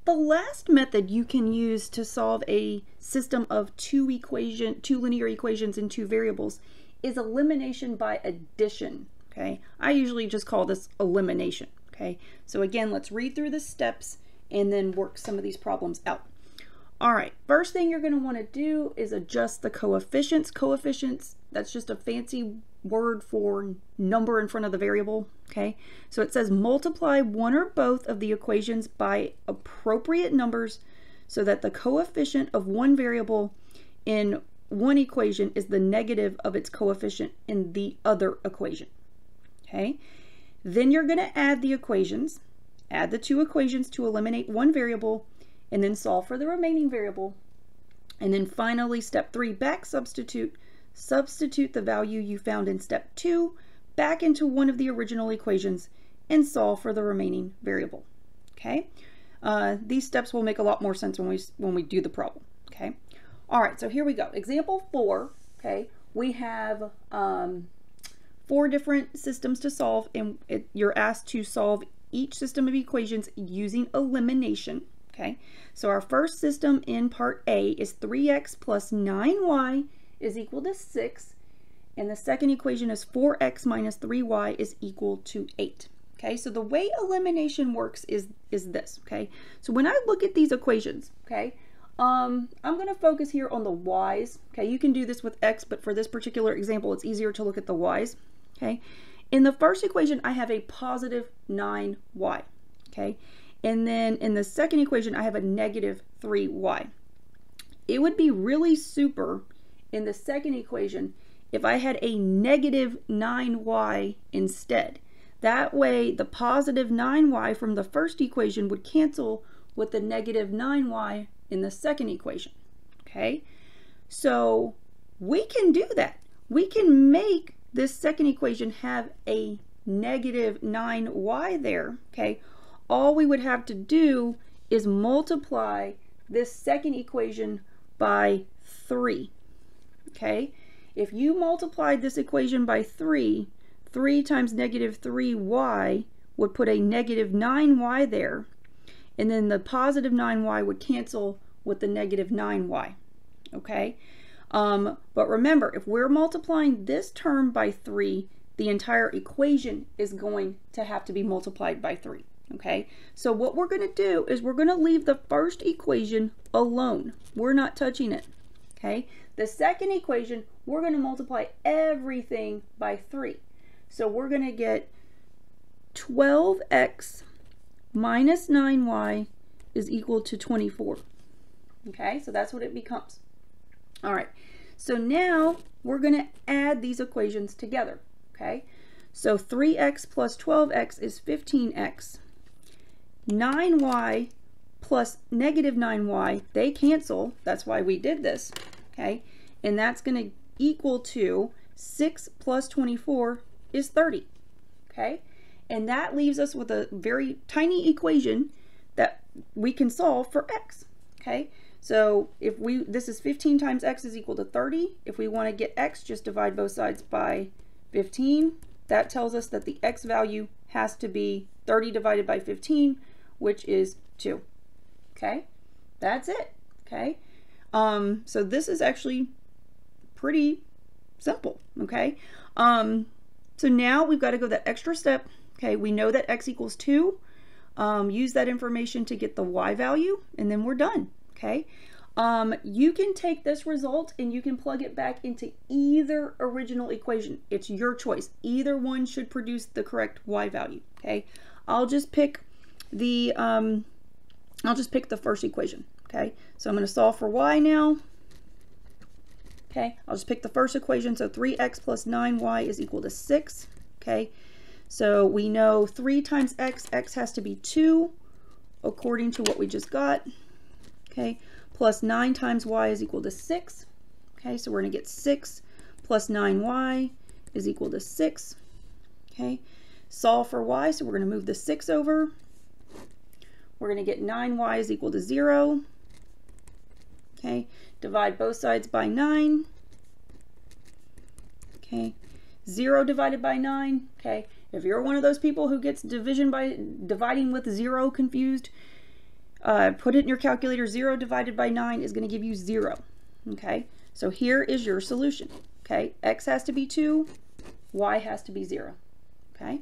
The last method you can use to solve a system of two linear equations in two variables is elimination by addition. Okay, I usually just call this elimination. Okay, so again, let's read through the steps and then work some of these problems out. All right, first thing you're going to want to do is adjust the coefficients. Coefficients, that's just a fancy word for number in front of the variable. Okay, so it says multiply one or both of the equations by appropriate numbers so that the coefficient of one variable in one equation is the negative of its coefficient in the other equation. Okay, then you're going to add the equations, add the two equations to eliminate one variable, and then solve for the remaining variable. And then finally, step 3, back substitute. Substitute the value you found in step 2 back into one of the original equations and solve for the remaining variable. Okay, these steps will make a lot more sense when we do the problem. Okay, all right, so here we go. Example 4. Okay, we have 4 different systems to solve, and you're asked to solve each system of equations using elimination. Okay, so our first system in part A is 3x plus 9y is equal to 6, and the second equation is 4x minus 3y is equal to 8. Okay, so the way elimination works is this. Okay, so when I look at these equations, okay, I'm going to focus here on the y's. Okay, you can do this with x, but for this particular example, it's easier to look at the y's. Okay, in the first equation, I have a positive 9y. Okay, and then in the second equation, I have a negative 3y. It would be really super in the second equation if I had a negative 9y instead. That way, the positive 9y from the first equation would cancel with the negative 9y in the second equation. Okay, so we can do that. We can make this second equation have a negative 9y there. Okay, all we would have to do is multiply this second equation by 3. Okay, if you multiplied this equation by 3, 3 times negative 3y would put a negative 9y there, and then the positive 9y would cancel with the negative 9y. Okay, but remember, if we're multiplying this term by 3, the entire equation is going to have to be multiplied by 3. Okay, so what we're going to do is we're going to leave the first equation alone. We're not touching it. Okay, the second equation, we're going to multiply everything by 3. So we're going to get 12x minus 9y is equal to 24. Okay, so that's what it becomes. All right, so now we're going to add these equations together. Okay, so 3x plus 12x is 15x. 9y plus negative 9y, they cancel. That's why we did this. Okay, and that's going to equal to 6 plus 24 is 30. Okay, and that leaves us with a very tiny equation that we can solve for x. Okay, so if this is 15 times x is equal to 30. If we want to get x, just divide both sides by 15. That tells us that the x value has to be 30 divided by 15, which is 2. Okay, that's it. Okay, so this is actually pretty simple. Okay, so now we've got to go that extra step. Okay, we know that x equals 2. Use that information to get the y value, and then we're done. Okay, you can take this result and you can plug it back into either original equation. It's your choice. Either one should produce the correct y value. Okay, I'll just pick the first equation. Okay, so I'm going to solve for y now. Okay, I'll just pick the first equation. So 3x plus 9y is equal to 6. Okay, so we know 3 times x has to be 2 according to what we just got. Okay, plus 9 times y is equal to 6. Okay, so we're going to get 6 plus 9y is equal to 6. Okay, solve for y, so we're going to move the 6 over. We're going to get 9y is equal to 0. Okay, divide both sides by 9. Okay, 0 divided by 9. Okay, if you're one of those people who gets dividing with 0 confused, Put it in your calculator. 0 divided by 9 is going to give you 0. Okay, so here is your solution. Okay, x has to be 2, y has to be 0. Okay,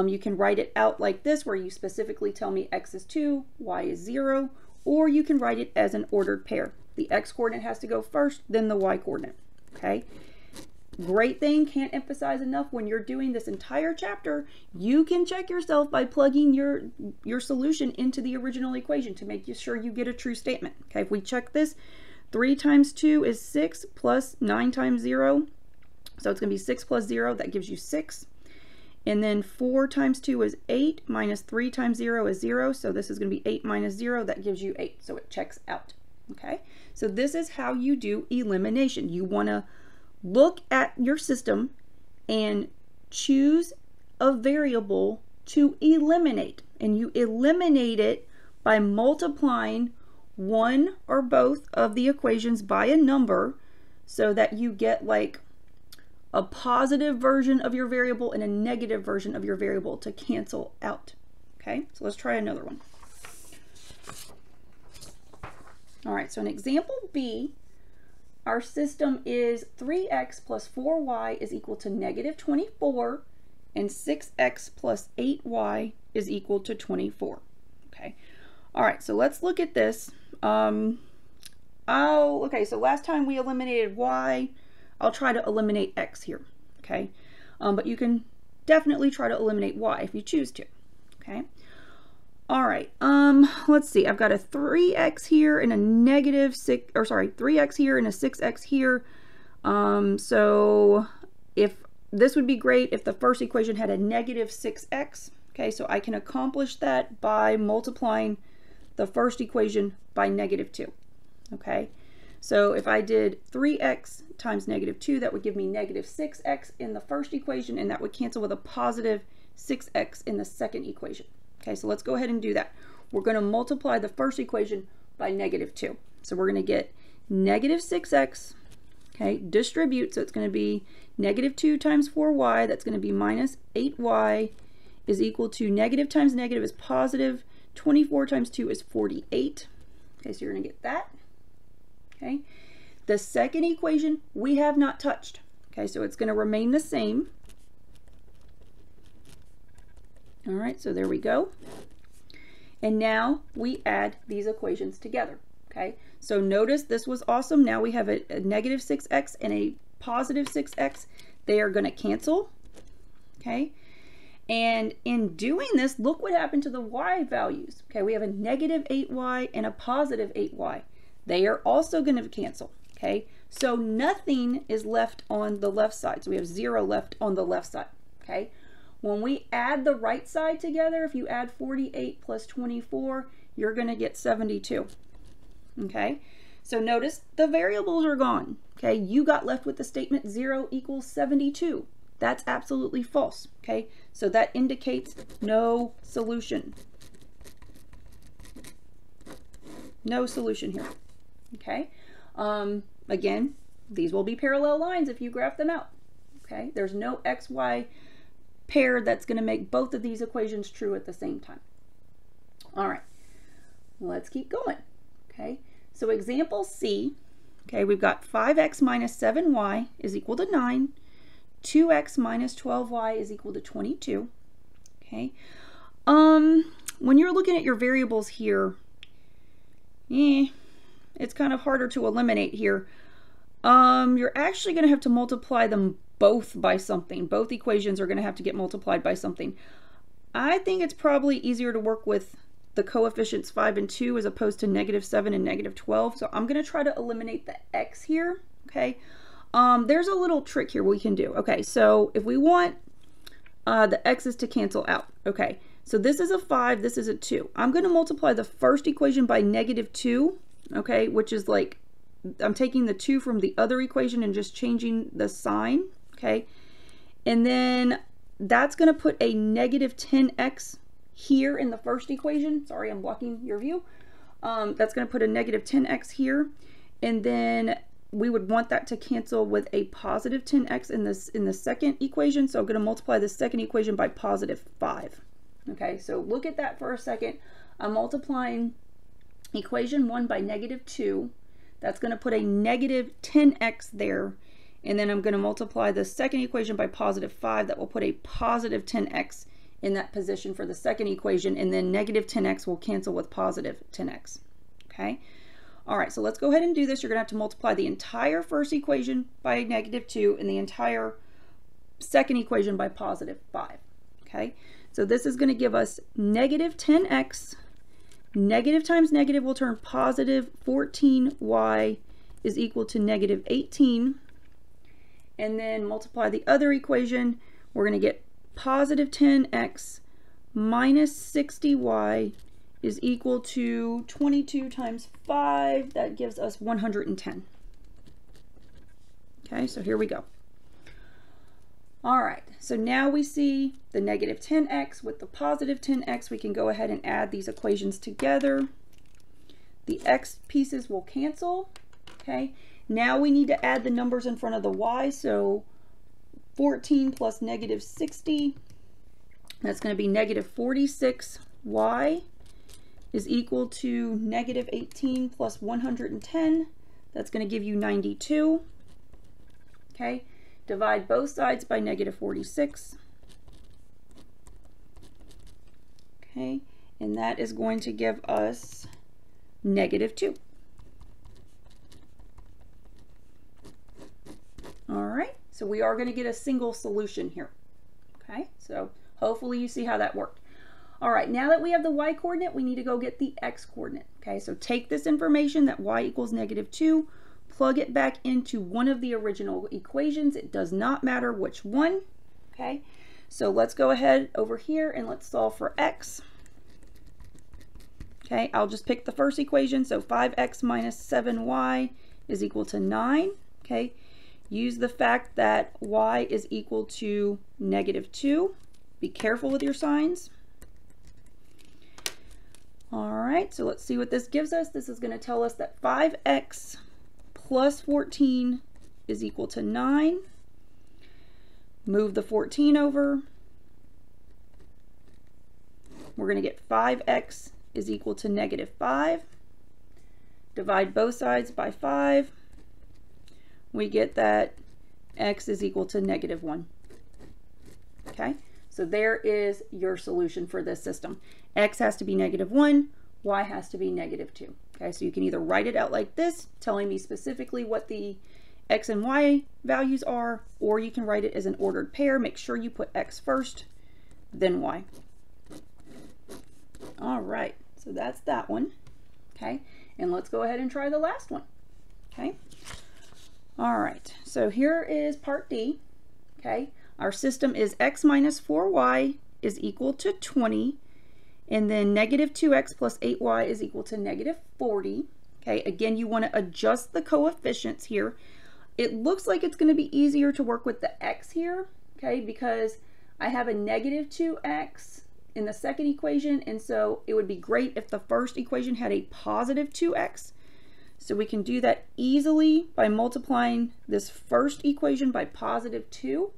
you can write it out like this, where you specifically tell me x is 2, y is 0, or you can write it as an ordered pair. The x coordinate has to go first, then the y coordinate. Okay, great thing, can't emphasize enough, when you're doing this entire chapter, you can check yourself by plugging your solution into the original equation to make sure you get a true statement. Okay, if we check this, 3 times 2 is 6 plus 9 times 0. So it's going to be 6 plus 0. That gives you 6. And then 4 times 2 is 8 minus 3 times 0 is 0. So this is going to be 8 minus 0. That gives you 8. So it checks out. Okay. So this is how you do elimination. You want to look at your system and choose a variable to eliminate. And you eliminate it by multiplying one or both of the equations by a number, so that you get like a positive version of your variable and a negative version of your variable to cancel out. Okay, so let's try another one. All right, so in example B, our system is 3x plus 4y is equal to negative 24, and 6x plus 8y is equal to 24. Okay, all right, so let's look at this. Okay, so last time we eliminated y. I'll try to eliminate x here, okay? But you can definitely try to eliminate y if you choose to, okay? All right, let's see. I've got a 3x here and a negative 6, or sorry, 3x here and a 6x here. So if this would be great if the first equation had a negative 6x, okay? So I can accomplish that by multiplying the first equation by negative 2, okay? So if I did 3x times negative 2, that would give me negative 6x in the first equation, and that would cancel with a positive 6x in the second equation. Okay, so let's go ahead and do that. We're going to multiply the first equation by negative 2. So we're going to get negative 6x, okay, distribute, so it's going to be negative 2 times 4y, that's going to be minus 8y, is equal to negative times negative is positive, 24 times 2 is 48. Okay, so you're going to get that. Okay, the second equation we have not touched. Okay, so it's going to remain the same. All right, so there we go. And now we add these equations together. Okay, so notice this was awesome. Now we have a negative 6x and a positive 6x. They are going to cancel. Okay, and in doing this, look what happened to the y values. Okay, we have a negative 8y and a positive 8y. They are also going to cancel, okay? So nothing is left on the left side. So we have 0 left on the left side, okay? When we add the right side together, if you add 48 plus 24, you're going to get 72, okay? So notice the variables are gone, okay? You got left with the statement 0 equals 72. That's absolutely false, okay? So that indicates no solution. No solution here. Okay, again, these will be parallel lines if you graph them out. Okay, there's no XY pair that's going to make both of these equations true at the same time. All right, let's keep going. Okay, so example C, okay, we've got 5x minus 7y is equal to 9, 2x minus 12y is equal to 22. Okay, when you're looking at your variables here, it's kind of harder to eliminate here. You're actually going to have to multiply them both by something. Both equations are going to have to get multiplied by something. I think it's probably easier to work with the coefficients 5 and 2 as opposed to negative 7 and negative 12. So I'm going to try to eliminate the x here. Okay. There's a little trick here we can do. Okay. So if we want the x's to cancel out. Okay. So this is a 5, this is a 2. I'm going to multiply the first equation by negative 2. Okay, which is like, I'm taking the 2 from the other equation and just changing the sign, okay? And then that's going to put a negative 10x here in the first equation. Sorry, I'm blocking your view. That's going to put a negative 10x here. And then we would want that to cancel with a positive 10x in the second equation. So I'm going to multiply the second equation by positive 5. Okay, so look at that for a second. I'm multiplying equation 1 by -2. That's going to put a negative 10x there. And then I'm going to multiply the second equation by +5. That will put a positive 10x in that position for the second equation. And then negative 10x will cancel with positive 10x. Okay. All right, so let's go ahead and do this. You're going to have to multiply the entire first equation by -2 and the entire second equation by +5. Okay, so this is going to give us negative 10x. Negative times negative will turn positive 14y is equal to negative 18. And then multiply the other equation. We're going to get positive 10x minus 60y is equal to 22 times 5. That gives us 110. Okay, so here we go. All right, so now we see the negative 10x with the positive 10x. We can go ahead and add these equations together. The x pieces will cancel. Okay, now we need to add the numbers in front of the y. So 14 plus negative 60, that's going to be negative 46y is equal to negative 18 plus 110. That's going to give you 92. Okay, divide both sides by negative 46. Okay, and that is going to give us negative 2. All right, so we are going to get a single solution here. Okay, so hopefully you see how that worked. All right, now that we have the y coordinate, we need to go get the x coordinate. Okay, so take this information that y equals -2, plug it back into one of the original equations. It does not matter which one. Okay, so let's go ahead over here and let's solve for x. Okay, I'll just pick the first equation. So 5x minus 7y is equal to 9. Okay, use the fact that y is equal to -2. Be careful with your signs. All right, so let's see what this gives us. This is going to tell us that 5x plus 14 is equal to 9. Move the 14 over. We're going to get 5x is equal to -5. Divide both sides by 5. We get that x is equal to -1. Okay, so there is your solution for this system. X has to be -1, y has to be -2. Okay, so you can either write it out like this, telling me specifically what the x and y values are, or you can write it as an ordered pair. Make sure you put x first, then y. All right, so that's that one. Okay, and let's go ahead and try the last one. Okay, all right, so here is part D. Okay, our system is x minus 4y is equal to 20. And then -2x plus 8y is equal to -40. Okay, again, you want to adjust the coefficients here. It looks like it's going to be easier to work with the x here, okay, because I have a -2x in the second equation, and so it would be great if the first equation had a positive 2x. So we can do that easily by multiplying this first equation by +2.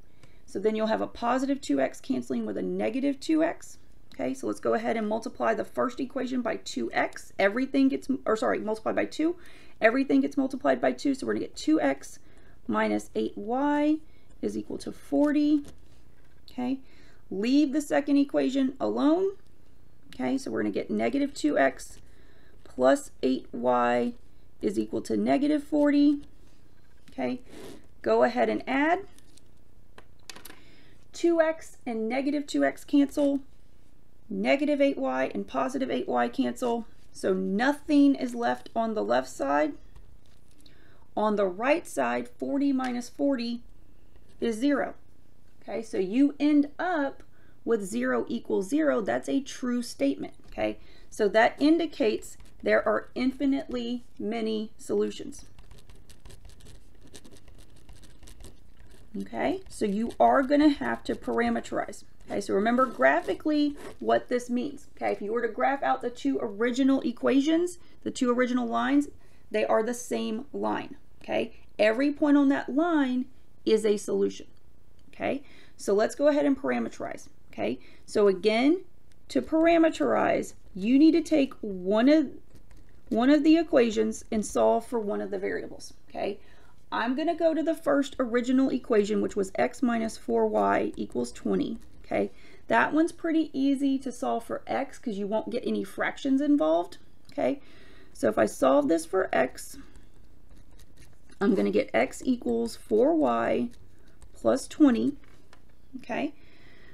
So then you'll have a positive 2x canceling with a -2x. Okay, so let's go ahead and multiply the first equation by 2x. Everything gets, multiply by 2. Everything gets multiplied by 2, so we're going to get 2x minus 8y is equal to 40. Okay, leave the second equation alone. Okay, so we're going to get -2x plus 8y is equal to -40. Okay, go ahead and add. 2x and -2x cancel. -8y and +8y cancel, so nothing is left on the left side. On the right side, 40 minus 40 is 0. Okay, so you end up with 0 equals 0. That's a true statement. Okay, so that indicates there are infinitely many solutions. Okay, so you are going to have to parameterize. Okay, so remember graphically what this means. Okay, if you were to graph out the two original equations, the two original lines, they are the same line. Okay, every point on that line is a solution. Okay, so let's go ahead and parameterize. Okay, so again, to parameterize, you need to take one one of the equations and solve for one of the variables, okay? I'm going to go to the first original equation, which was x minus 4y equals 20, okay? That one's pretty easy to solve for x because you won't get any fractions involved, okay? So if I solve this for x, I'm going to get x equals 4y plus 20, okay?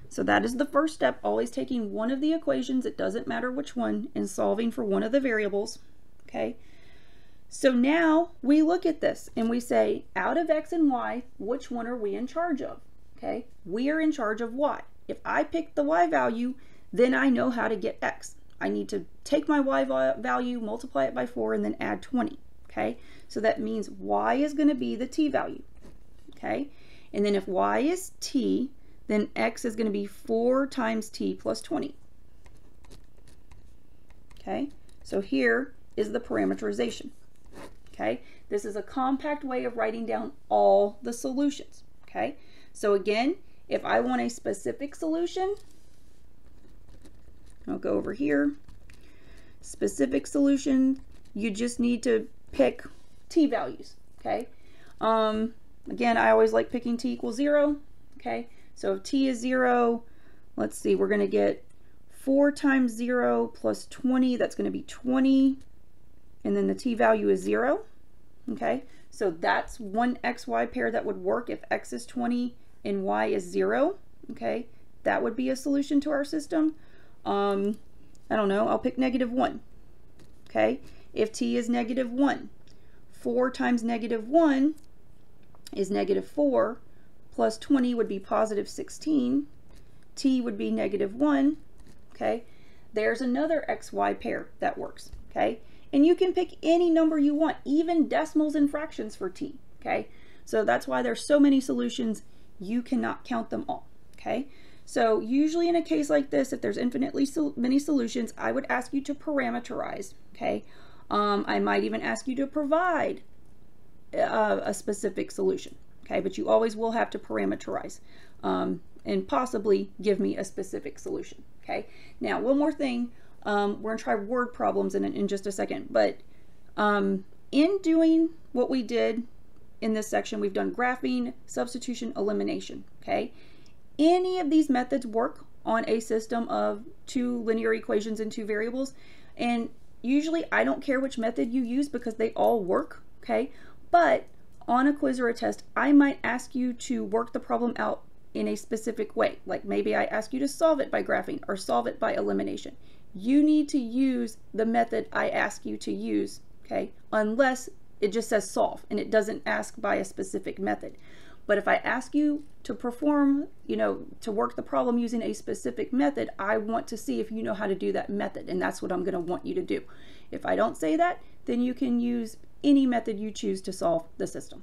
So that is the first step, always taking one of the equations, it doesn't matter which one, and solving for one of the variables, okay? So now we look at this and we say, out of x and y, which one are we in charge of, okay? We are in charge of y. If I pick the y value, then I know how to get x. I need to take my y value, multiply it by 4, and then add 20, okay? So that means y is going to be the t value, okay? And then if y is t, then x is going to be 4 times t plus 20. Okay, so here is the parameterization. Okay, this is a compact way of writing down all the solutions. Okay, so again, if I want a specific solution, I'll go over here. Specific solution, you just need to pick t values. Okay, again, I always like picking t equals 0. Okay. So if t is 0, let's see, we're going to get 4 times 0 plus 20, that's going to be 20, and then the t value is 0, okay? So that's one xy pair that would work if x is 20 and y is 0, okay? That would be a solution to our system. I don't know, I'll pick -1, okay? If t is -1, 4 times -1 is -4, plus 20 would be positive 16, t would be -1, okay? There's another xy pair that works, okay? And you can pick any number you want, even decimals and fractions for t, okay? So that's why there's so many solutions, you cannot count them all, okay? So usually in a case like this, if there's infinitely many solutions, I would ask you to parameterize, okay? I might even ask you to provide a specific solution. Okay, but you always will have to parameterize and possibly give me a specific solution. Okay, now one more thing, we're going to try word problems in just a second, but in doing what we did in this section, we've done graphing, substitution, elimination. Okay, any of these methods work on a system of 2 linear equations and 2 variables, and usually I don't care which method you use because they all work. Okay, but on a quiz or a test, I might ask you to work the problem out in a specific way. Like maybe I ask you to solve it by graphing or solve it by elimination. You need to use the method I ask you to use, okay? Unless it just says solve and it doesn't ask by a specific method. But if I ask you to perform, to work the problem using a specific method, I want to see if you know how to do that method, and that's what I'm going to want you to do. If I don't say that, then you can use any method you choose to solve the system.